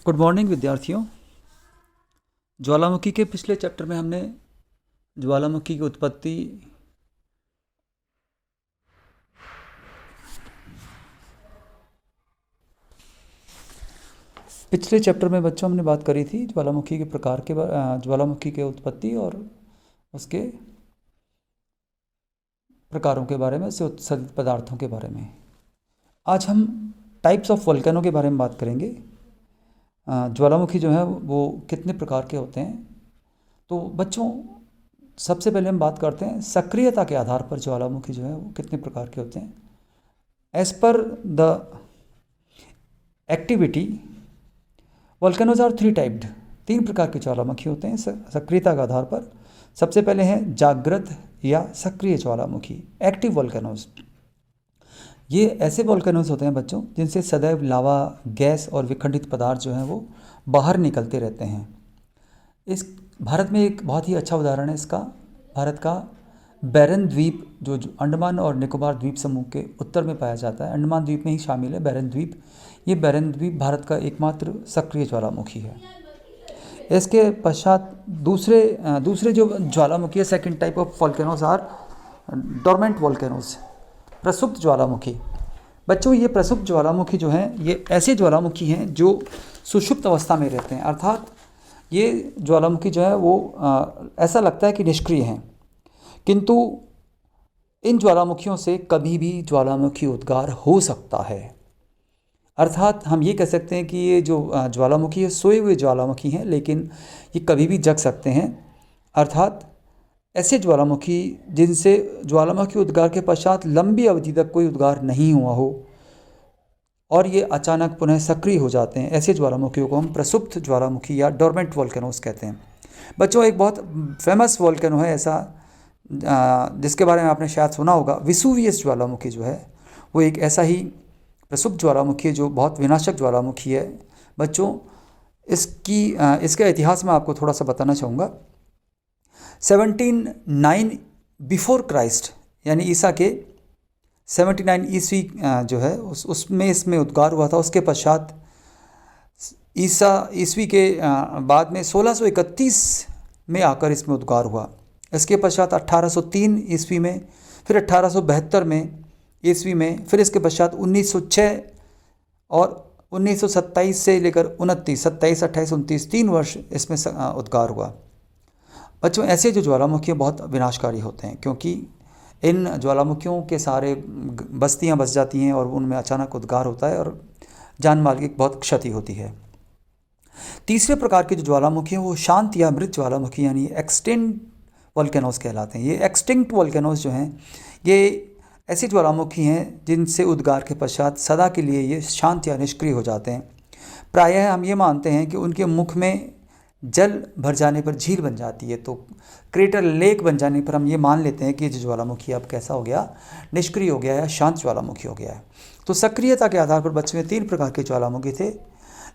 Good morning विद्यार्थियों। ज्वालामुखी के पिछले चैप्टर में हमने ज्वालामुखी की उत्पत्ति, पिछले चैप्टर में बच्चों हमने बात करी थी ज्वालामुखी के प्रकार के ज्वालामुखी के उत्पत्ति और उसके प्रकारों के बारे में, उससे उत्सर्जित पदार्थों के बारे में। आज हम टाइप्स ऑफ वोल्केनो के बारे में बात करेंगे। ज्वालामुखी जो है वो कितने प्रकार के होते हैं। तो बच्चों, सबसे पहले हम बात करते हैं सक्रियता के आधार पर ज्वालामुखी जो है वो कितने प्रकार के होते हैं। As per the activity volcanoes are three typed. तीन प्रकार के ज्वालामुखी होते हैं सक्रियता के आधार पर। सबसे पहले हैं जागृत या सक्रिय ज्वालामुखी, एक्टिव वोल्केनोज। ये ऐसे वोल्केनोज होते हैं बच्चों जिनसे सदैव लावा, गैस और विखंडित पदार्थ जो हैं वो बाहर निकलते रहते हैं। इस भारत में एक बहुत ही अच्छा उदाहरण है इसका, भारत का बैरन द्वीप जो अंडमान और निकोबार द्वीप समूह के उत्तर में पाया जाता है। अंडमान द्वीप में ही शामिल है बैरन द्वीप। ये बैरन द्वीप भारत का एकमात्र सक्रिय ज्वालामुखी है। इसके पश्चात दूसरे जो ज्वालामुखी है, second type of volcanoes are dormant volcanoes, प्रसुप्त ज्वालामुखी। बच्चों, ये प्रसुप्त ज्वालामुखी जो हैं ये ऐसे ज्वालामुखी हैं जो सुषुप्त अवस्था में रहते हैं, अर्थात ये ज्वालामुखी जो है वो ऐसा लगता है कि निष्क्रिय हैं, किंतु इन ज्वालामुखियों से कभी भी ज्वालामुखी उद्गार हो सकता है। अर्थात हम ये कह सकते हैं कि ये जो ज्वालामुखी है सोए हुए ज्वालामुखी हैं, लेकिन ये कभी भी जग सकते हैं। अर्थात ऐसे ज्वालामुखी जिनसे ज्वालामुखी उद्गार के पश्चात लंबी अवधि तक कोई उद्गार नहीं हुआ हो और ये अचानक पुनः सक्रिय हो जाते हैं, ऐसे ज्वालामुखियों को हम प्रसुप्त ज्वालामुखी या डोरमेंट वोल्केनोस कहते हैं। बच्चों, एक बहुत फेमस वोल्केनो है ऐसा जिसके बारे में आपने शायद सुना होगा, विसुवियस ज्वालामुखी जो है वो एक ऐसा ही प्रसुप्त ज्वालामुखी है जो बहुत विनाशक ज्वालामुखी है। बच्चों, इसके इतिहास में आपको थोड़ा सा बताना चाहूँगा। 79 बिफोर क्राइस्ट यानी ईसा के 79 ईस्वी जो है उसमें इसमें उद्गार हुआ था। उसके पश्चात ईसा ईस्वी के बाद में 1631 में आकर इसमें उद्गार हुआ। इसके पश्चात 1803 ईस्वी में, फिर 1872 में ईस्वी में, फिर इसके पश्चात 1906 और 1927 से लेकर 29, 27, 28, 29 3 वर्ष इसमें उद्गार हुआ। बच्चों, ऐसे जो ज्वालामुखी बहुत विनाशकारी होते हैं क्योंकि इन ज्वालामुखियों के सारे बस्तियां बस जाती हैं और उनमें अचानक उद्गार होता है और जान माल की बहुत क्षति होती है। तीसरे प्रकार के जो ज्वालामुखी हैं वो शांत या मृत ज्वालामुखी यानी एक्सटिंक्ट वोल्केनोस कहलाते हैं। ये एक्सटिंक्ट वोल्केनोस जो हैं ये ऐसे ज्वालामुखी हैं जिनसे उद्गार के पश्चात सदा के लिए ये शांत या निष्क्रिय हो जाते हैं। प्रायः हम ये मानते हैं कि उनके मुख में जल भर जाने पर झील बन जाती है, तो क्रेटर लेक बन जाने पर हम ये मान लेते हैं कि ये जो ज्वालामुखी अब कैसा हो गया, निष्क्रिय हो गया या शांत ज्वालामुखी हो गया है। तो सक्रियता के आधार पर बच्चों में 3 प्रकार के ज्वालामुखी थे,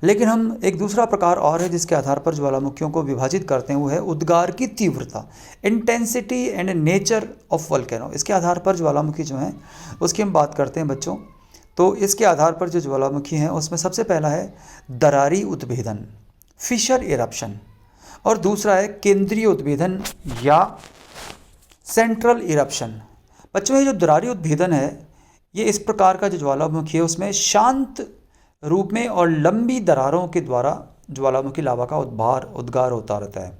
लेकिन हम एक दूसरा प्रकार और है जिसके आधार पर ज्वालामुखियों को विभाजित करते हैं, वो है उद्गार की तीव्रता, intensity and nature of volcano. इसके आधार पर ज्वालामुखी जो हैं उसकी हम बात करते हैं बच्चों। तो इसके आधार पर जो ज्वालामुखी हैं उसमें सबसे पहला है दरारी उद्भेदन, फिशर इरप्शन, और दूसरा है केंद्रीय उद्भेदन या सेंट्रल इरप्शन। बच्चों, ये जो दरारी उद्भेदन है ये इस प्रकार का जो ज्वालामुखी है उसमें शांत रूप में और लंबी दरारों के द्वारा ज्वालामुखी लावा का उद्गार होता रहता है।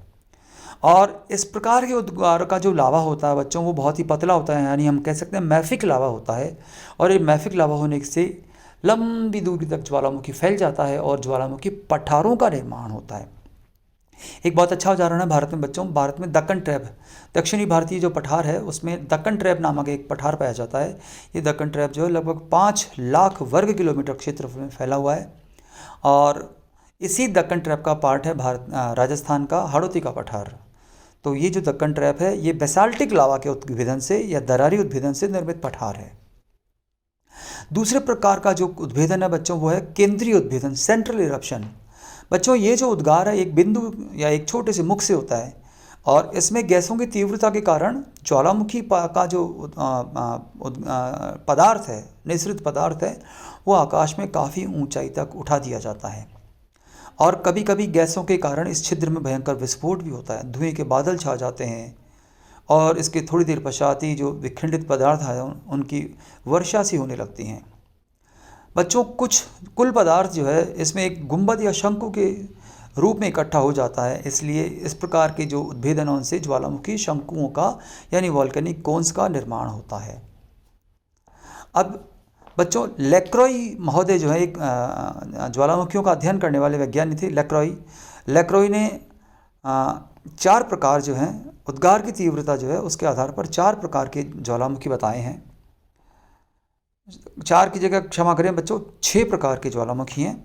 और इस प्रकार के उद्गार का जो लावा होता है बच्चों वो बहुत ही पतला होता है, यानी हम कह सकते हैं मैफिक लावा होता है। और ये मैफिक लावा होने से लंबी दूरी तक ज्वालामुखी फैल जाता है और ज्वालामुखी पठारों का निर्माण होता है। एक बहुत अच्छा उदाहरण है भारत में बच्चों, भारत में दक्कन ट्रैप, दक्षिणी भारतीय जो पठार है उसमें दक्कन ट्रैप नामक एक पठार पाया जाता है। ये दक्कन ट्रैप जो है लगभग 5 लाख वर्ग किलोमीटर क्षेत्रफल में फैला हुआ है और इसी दक्कन ट्रैप का पार्ट है राजस्थान का हाड़ौती का पठार। तो ये जो दक्कन ट्रैप है ये बेसाल्टिक लावा के उद्भेदन से या दरारी उद्भेदन से निर्मित पठार है। दूसरे प्रकार का जो उद्भेदन है बच्चों वो है केंद्रीय उद्भेदन, सेंट्रल इरप्शन। बच्चों, ये जो उद्गार है एक बिंदु या एक छोटे से मुख से होता है और इसमें गैसों की तीव्रता के कारण ज्वालामुखी का जो पदार्थ है, निःसृत पदार्थ है, वो आकाश में काफ़ी ऊंचाई तक उठा दिया जाता है और कभी कभी गैसों के कारण इस छिद्र में भयंकर विस्फोट भी होता है, धुएं के बादल छा जाते हैं और इसके थोड़ी देर पश्चात ही जो विखंडित पदार्थ हैं उनकी वर्षा सी होने लगती हैं। बच्चों, कुछ कुल पदार्थ जो है इसमें एक गुंबद या शंकु के रूप में इकट्ठा हो जाता है, इसलिए इस प्रकार के जो उद्भेदन है उनसे ज्वालामुखी शंकुओं का यानी वॉल्केनिक कोन्स का निर्माण होता है। अब बच्चों, लेक्रॉय महोदय जो है एक ज्वालामुखियों का अध्ययन करने वाले वैज्ञानिक थे। लेक्रॉय ने 4 प्रकार जो हैं उद्गार की तीव्रता जो है उसके आधार पर 4 प्रकार के ज्वालामुखी बताए हैं। 4 की जगह क्षमा करें बच्चों, 6 प्रकार के ज्वालामुखी हैं।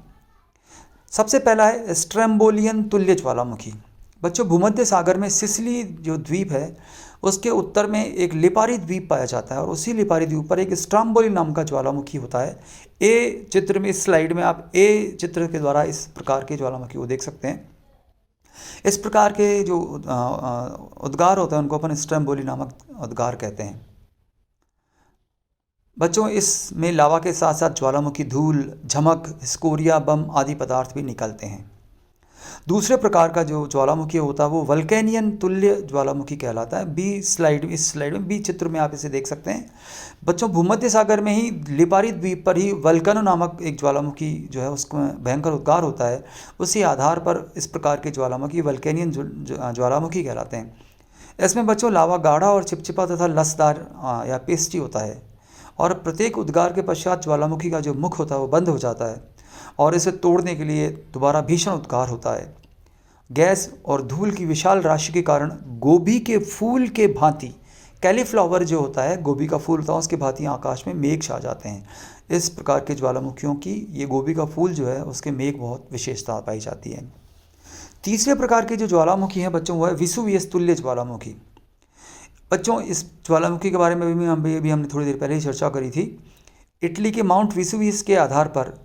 सबसे पहला है स्ट्रैम्बोलियन तुल्य ज्वालामुखी। बच्चों, भूमध्य सागर में सिसिली जो द्वीप है उसके उत्तर में एक लिपारी द्वीप पाया जाता है और उसी लिपारी द्वीप पर एक स्ट्रैम्बोलिन नाम का ज्वालामुखी होता है। ए चित्र में, इस स्लाइड में आप ए चित्र के द्वारा इस प्रकार के ज्वालामुखी को देख सकते हैं। इस प्रकार के जो उद्गार होते हैं उनको अपन स्ट्रैम्बोलिन नामक उद्गार कहते हैं। बच्चों, इसमें लावा के साथ साथ ज्वालामुखी धूल, झमक, स्कोरिया, बम आदि पदार्थ भी निकलते हैं। दूसरे प्रकार का जो ज्वालामुखी होता है वो वल्केनियन तुल्य ज्वालामुखी कहलाता है। इस स्लाइड में बी चित्र में आप इसे देख सकते हैं। बच्चों, भूमध्य सागर में ही लिपारी द्वीप पर ही वल्कनो नामक एक ज्वालामुखी जो है उसको भयंकर उद्गार होता है। उसी आधार पर इस प्रकार के ज्वालामुखी वल्केनियन ज्वालामुखी कहलाते हैं। इसमें बच्चों लावा गाढ़ा और चिपचिपा तथा लसदार या पेस्टी होता है और प्रत्येक उद्गार के पश्चात ज्वालामुखी का जो मुख होता है वो बंद हो जाता है और इसे तोड़ने के लिए दोबारा भीषण उद्गार होता है। गैस और धूल की विशाल राशि के कारण गोभी के फूल के भांति, कैलीफ्लावर जो होता है गोभी का फूल होता है उसके भांति आकाश में मेघ छा जाते हैं। इस प्रकार के ज्वालामुखियों की ये गोभी का फूल जो है उसके मेघ बहुत विशेषता पाई जाती है। तीसरे प्रकार के जो ज्वालामुखी हैं बच्चों वो है विसुवियस तुल्य ज्वालामुखी। बच्चों, इस ज्वालामुखी के बारे में भी हमने थोड़ी देर पहले ही चर्चा करी थी। इटली के माउंट विसुवियस के आधार पर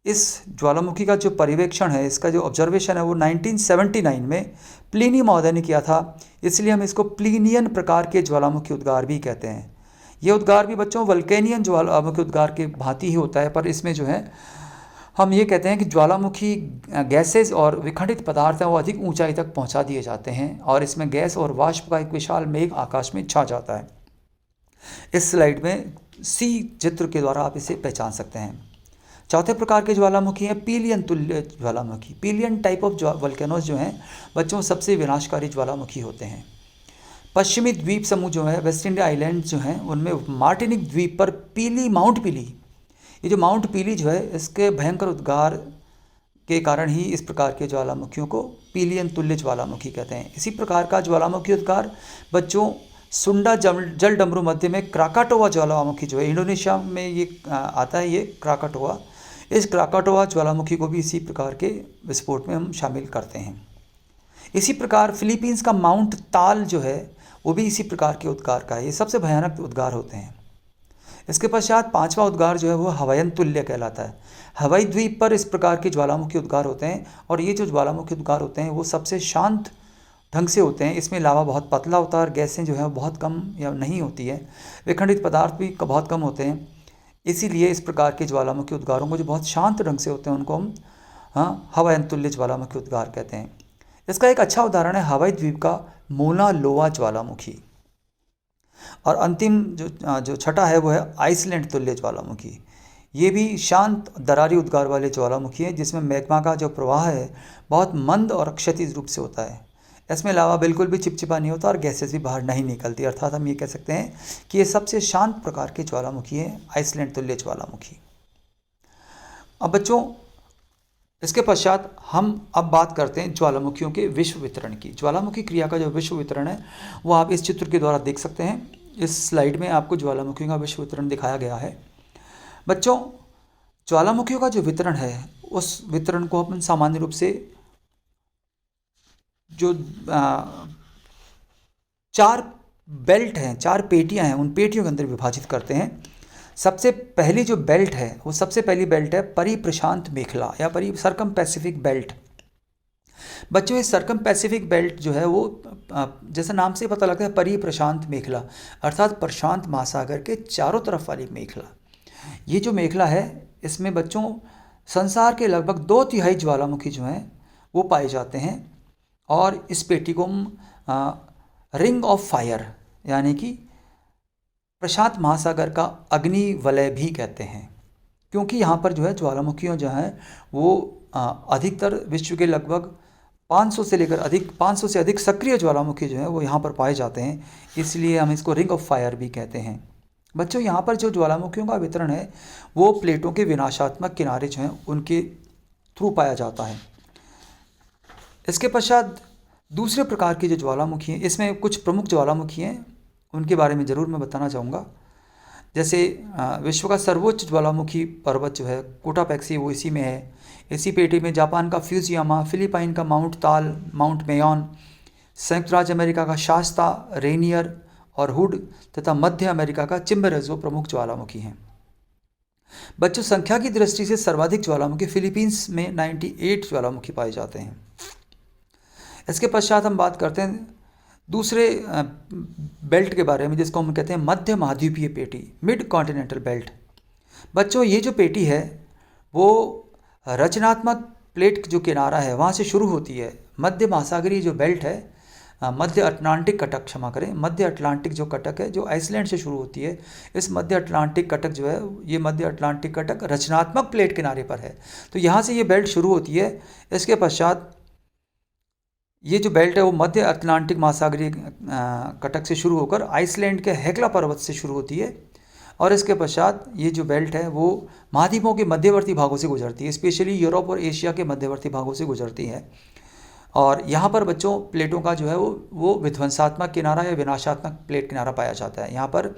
इस ज्वालामुखी का जो पर्यवेक्षण है, इसका जो ऑब्जर्वेशन है वो 1979 में प्लिनी महोदय ने किया था, इसलिए हम इसको प्लिनियन प्रकार के ज्वालामुखी उद्गार भी कहते हैं। ये उद्गार भी बच्चों वल्केनियन ज्वालामुखी उद्गार के भांति ही होता है, पर इसमें जो है हम ये कहते हैं कि ज्वालामुखी गैसेज और विखंडित पदार्थ हैं वो अधिक ऊंचाई तक पहुंचा दिए जाते हैं और इसमें गैस और वाष्प का एक विशाल मेघ आकाश में छा जाता है। इस स्लाइड में सी चित्र के द्वारा आप इसे पहचान सकते हैं। चौथे प्रकार के ज्वालामुखी हैं पीलियन तुल्य ज्वालामुखी। पीलियन टाइप ऑफ वल्केनोज जो हैं बच्चों सबसे विनाशकारी ज्वालामुखी होते हैं। पश्चिमी द्वीप समूह जो है वेस्ट इंडिया आइलैंड जो हैं उनमें मार्टिनिक द्वीप पर माउंट पीली, ये जो माउंट पीली जो है इसके भयंकर उद्गार के कारण ही इस प्रकार के ज्वालामुखियों को पीलियन तुल्य ज्वालामुखी कहते हैं। इसी प्रकार का ज्वालामुखी उद्गार बच्चों सुंडा जल डमरू मध्य में क्राकाटोवा ज्वालामुखी जो है इंडोनेशिया में ये आता है, ये क्राकाटोवा। इस क्राकाटोवा ज्वालामुखी को भी इसी प्रकार के विस्फोट में हम शामिल करते हैं। इसी प्रकार फिलीपींस का माउंट ताल जो है वो भी इसी प्रकार के उद्गार का है। ये सबसे भयानक उद्गार होते हैं। इसके पश्चात 5वां उद्गार जो है वो हवायन तुल्य कहलाता है। हवाई द्वीप पर इस प्रकार के ज्वालामुखी उद्गार होते हैं और ये जो ज्वालामुखी उद्गार होते हैं वो सबसे शांत ढंग से होते हैं। इसमें लावा बहुत पतला होता है और गैसें जो है बहुत कम या नहीं होती है, विखंडित पदार्थ भी बहुत कम होते हैं। इसीलिए इस प्रकार के ज्वालामुखी उद्गारों को जो बहुत शांत ढंग से होते हैं उनको हम हवायन तुल्य ज्वालामुखी उद्गार कहते हैं। इसका एक अच्छा उदाहरण है हवाई द्वीप का मोना लोआ ज्वालामुखी। और अंतिम जो छठा है वो है आइसलैंड तुल्य ज्वालामुखी। ये भी शांत दरारी उद्गार वाले ज्वालामुखी है जिसमें मैग्मा का जो प्रवाह है बहुत मंद और क्षैतिज रूप से होता है। इसमें लावा बिल्कुल भी चिपचिपा नहीं होता और गैसेस भी बाहर नहीं निकलती, अर्थात हम ये कह सकते हैं कि ये सबसे शांत प्रकार के ज्वालामुखी है आइसलैंड तुल्य ज्वालामुखी। अब बच्चों इसके पश्चात हम अब बात करते हैं ज्वालामुखियों के विश्व वितरण की। ज्वालामुखी क्रिया का जो विश्व वितरण है वो आप इस चित्र के द्वारा देख सकते हैं। इस स्लाइड में आपको ज्वालामुखियों का विश्व वितरण दिखाया गया है। बच्चों, ज्वालामुखियों का जो वितरण है उस वितरण को अपन सामान्य रूप से जो 4 बेल्ट हैं, 4 पेटियां हैं, उन पेटियों के अंदर विभाजित करते हैं। सबसे पहली जो बेल्ट है वो सबसे पहली बेल्ट है परिप्रशांत मेखला या सरकम पैसिफिक बेल्ट। बच्चों, इस सरकम पैसिफिक बेल्ट जो है वो जैसा नाम से पता लगता है परिप्रशांत मेखला, अर्थात प्रशांत महासागर के चारों तरफ वाली मेखला। ये जो मेखला है इसमें बच्चों संसार के लगभग 2/3 ज्वालामुखी जो हैं वो पाए जाते हैं। और इस पेटी को हम रिंग ऑफ फायर यानी कि प्रशांत महासागर का अग्नि वलय भी कहते हैं, क्योंकि यहाँ पर जो है ज्वालामुखियों जो हैं वो अधिकतर विश्व के लगभग 500 से अधिक सक्रिय ज्वालामुखी जो है वो यहाँ पर पाए जाते हैं, इसलिए हम इसको रिंग ऑफ फायर भी कहते हैं। बच्चों, यहाँ पर जो ज्वालामुखियों का वितरण है वो प्लेटों के विनाशात्मक किनारे जो हैं उनके थ्रू पाया जाता है। इसके पश्चात दूसरे प्रकार की जो ज्वालामुखी हैं, इसमें कुछ प्रमुख ज्वालामुखी हैं, उनके बारे में ज़रूर मैं बताना चाहूँगा। जैसे विश्व का सर्वोच्च ज्वालामुखी पर्वत जो है कोटापैक्सी, वो इसी में है। इसी पेटी में जापान का फ्यूजियामा, फिलीपाइन का माउंट ताल, माउंट मेयॉन, संयुक्त राज्य अमेरिका का शास्ता, रेनियर और हुड तथा मध्य अमेरिका का चिम्बरेज़ो प्रमुख ज्वालामुखी हैं। बच्चों, संख्या की दृष्टि से सर्वाधिक ज्वालामुखी फिलीपींस में 98 ज्वालामुखी पाए जाते हैं। इसके पश्चात हम बात करते हैं दूसरे बेल्ट के बारे में, जिसको हम कहते हैं मध्य महाद्वीपीय पेटी, मिड कॉन्टिनेंटल बेल्ट। बच्चों, ये जो पेटी है वो रचनात्मक प्लेट जो किनारा है वहाँ से शुरू होती है। मध्य महासागरीय जो बेल्ट है, मध्य अटलांटिक कटक, क्षमा करें, मध्य अटलांटिक जो कटक है जो आइसलैंड से शुरू होती है, इस मध्य अटलांटिक कटक जो है, ये मध्य अटलांटिक कटक रचनात्मक प्लेट किनारे पर है। तो यहाँ से ये बेल्ट शुरू होती है। इसके पश्चात ये जो बेल्ट है वो मध्य अटलांटिक महासागरीय कटक से शुरू होकर आइसलैंड के हेक्ला पर्वत से शुरू होती है। और इसके पश्चात ये जो बेल्ट है वो महाद्वीपों के मध्यवर्ती भागों से गुजरती है, स्पेशली यूरोप और एशिया के मध्यवर्ती भागों से गुजरती है। और यहाँ पर बच्चों प्लेटों का जो है वो विध्वंसात्मक किनारा या विनाशात्मक प्लेट किनारा पाया जाता है। यहाँ पर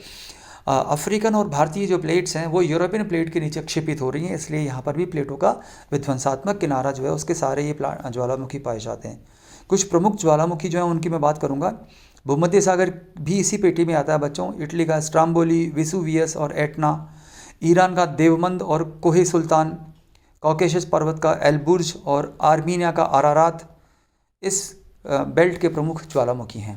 अफ्रीकन और भारतीय जो प्लेट्स हैं वो यूरोपियन प्लेट के नीचे क्षिपित हो रही हैं, इसलिए यहाँ पर भी प्लेटों का विध्वंसात्मक किनारा जो है उसके सारे ये ज्वालामुखी पाए जाते हैं। कुछ प्रमुख ज्वालामुखी जो हैं उनकी मैं बात करूँगा। भूमध्य सागर भी इसी पेटी में आता है बच्चों। इटली का स्ट्राम्बोली, वेसुवियस और एटना, ईरान का देवमंद और कोहे सुल्तान, कॉकेशस पर्वत का एलबुर्ज और आर्मीनिया का अरारात इस बेल्ट के प्रमुख ज्वालामुखी हैं।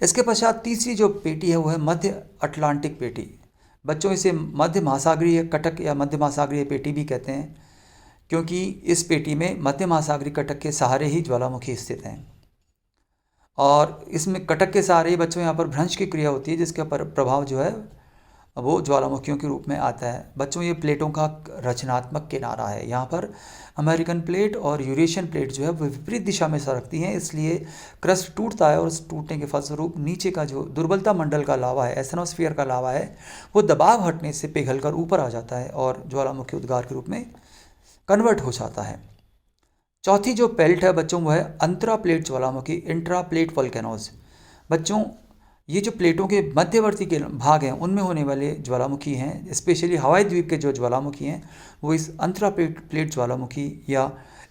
इसके पश्चात तीसरी जो पेटी है वो है मध्य अटलांटिक पेटी। बच्चों, इसे मध्य महासागरीय कटक या मध्य महासागरीय पेटी भी कहते हैं, क्योंकि इस पेटी में मध्य महासागरीय कटक के सहारे ही ज्वालामुखी स्थित हैं। और इसमें कटक के सहारे ही बच्चों यहाँ पर भ्रंश की क्रिया होती है, जिसका प्रभाव जो है वो ज्वालामुखियों के रूप में आता है। बच्चों, ये प्लेटों का रचनात्मक किनारा है। यहाँ पर अमेरिकन प्लेट और यूरेशियन प्लेट जो है वो विपरीत दिशा में सरकती हैं, इसलिए क्रस्ट टूटता है और उस टूटने के फलस्वरूप नीचे का जो दुर्बलता मंडल का लावा है, एथनोस्फीयर का लावा है, वो दबाव हटने से पिघलकर ऊपर आ जाता है और ज्वालामुखी उद्गार के रूप में कन्वर्ट हो जाता है। चौथी जो बेल्ट है बच्चों वो है अंतरा प्लेट ज्वालामुखी, इंट्रा प्लेट वोल्केनोज। बच्चों, ये जो प्लेटों के मध्यवर्ती के भाग हैं उनमें होने वाले ज्वालामुखी हैं, स्पेशली हवाई द्वीप के जो ज्वालामुखी हैं वो इस अंतरा प्लेट ज्वालामुखी या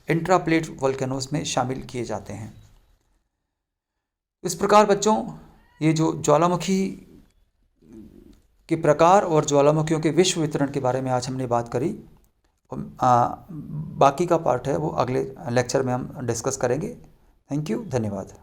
इंट्रा प्लेट वोल्केनोज में शामिल किए जाते हैं। इस प्रकार बच्चों, ये जो ज्वालामुखी के प्रकार और ज्वालामुखियों के विश्व वितरण के बारे में आज हमने बात करी। बाकी का पार्ट है वो अगले लेक्चर में हम डिस्कस करेंगे। थैंक यू, धन्यवाद।